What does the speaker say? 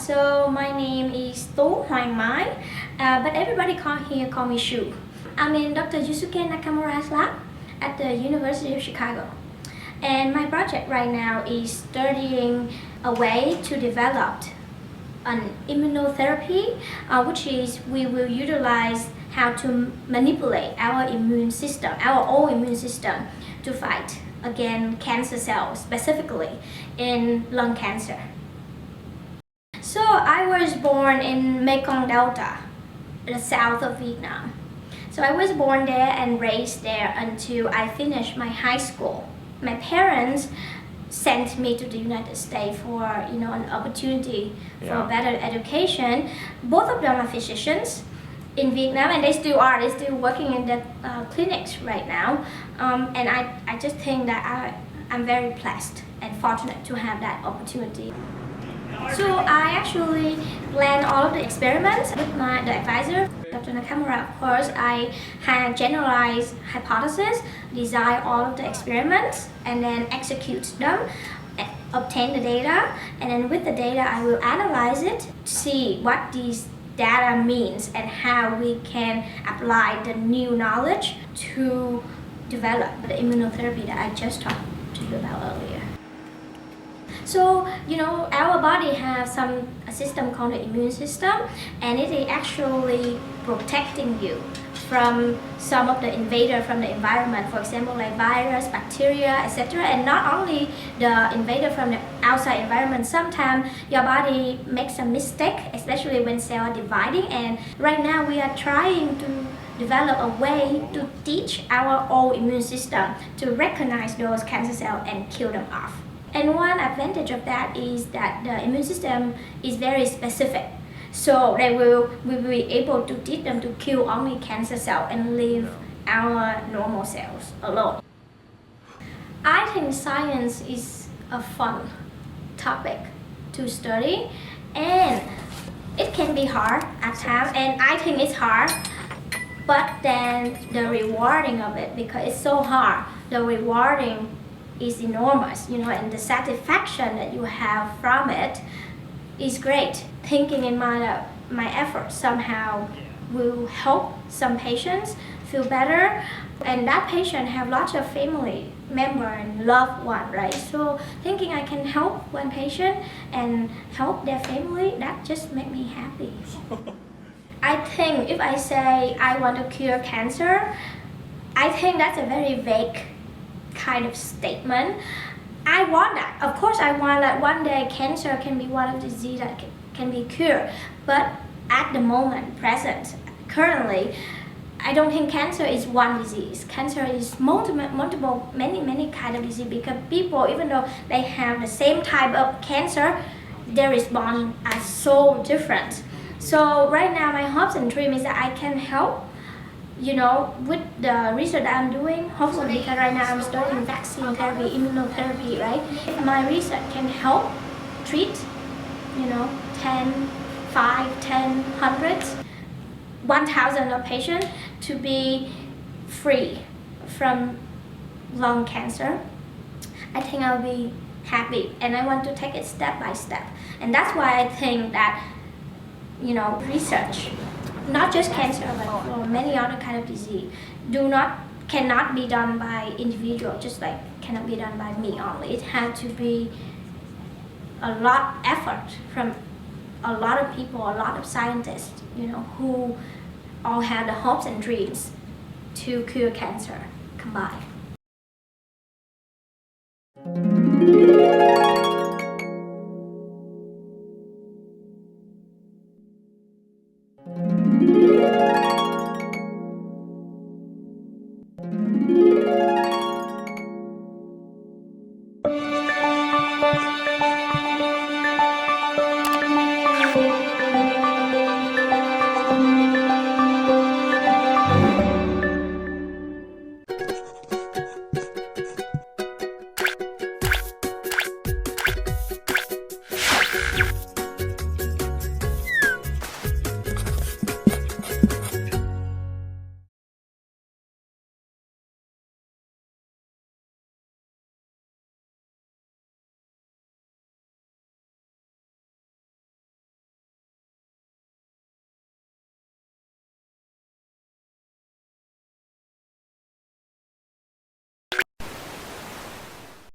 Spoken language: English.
So my name is Tố Hoàng Mai, but everybody call me Shu. I'm in Dr. Yusuke Nakamura's lab at the University of Chicago. And my project right now is studying a way to develop an immunotherapy, which is we will utilize how to manipulate our immune system, our own immune system, to fight against cancer cells, specifically in lung cancer. So I was born in Mekong Delta, the south of Vietnam. So I was born there and raised there until I finished my high school. My parents sent me to the United States for an opportunity for better education. Both of them are physicians in Vietnam, and they still are. They're still working in the clinics right now. And I just think that I'm very blessed and fortunate to have that opportunity. So I actually planned all of the experiments with the advisor, Dr. Nakamura. Of course, I had generalized hypothesis, design all of the experiments, and then execute them, obtain the data, and then with the data I will analyze it, see what these data means and how we can apply the new knowledge to develop the immunotherapy that I just talked to you about earlier. So, our body has a system called the immune system, and it is actually protecting you from some of the invader from the environment, for example, like virus, bacteria, etc. And not only the invader from the outside environment, sometimes your body makes a mistake, especially when cells are dividing. And right now we are trying to develop a way to teach our own immune system to recognize those cancer cells and kill them off. And one advantage of that is that the immune system is very specific. So we will be able to teach them to kill only cancer cells and leave our normal cells alone. I think science is a fun topic to study, and it can be hard at times, and I think it's hard, but then the rewarding of it, because it's so hard, the rewarding is enormous, and the satisfaction that you have from it is great. Thinking in mind that my effort somehow will help some patients feel better, and that patient have lots of family member and loved one, right? So thinking I can help one patient and help their family, that just make me happy. I think if I say I want to cure cancer, I think that's a very vague kind of statement. I want that. Of course, I want that one day cancer can be one of the diseases that can be cured. But at the moment, currently, I don't think cancer is one disease. Cancer is multiple, many kind of disease, because people, even though they have the same type of cancer, their response are so different. So right now, my hopes and dream is that I can help with the research that I'm doing, hopefully, because right now I'm studying vaccine therapy, immunotherapy, right? If my research can help treat, 10, 5, 10, hundreds, 1,000 of patients to be free from lung cancer, I think I'll be happy, and I want to take it step by step. And that's why I think that, research, not just cancer, but for many other kind of disease, cannot be done by individual, just like cannot be done by me only. It has to be a lot effort from a lot of people, a lot of scientists, who all have the hopes and dreams to cure cancer combined.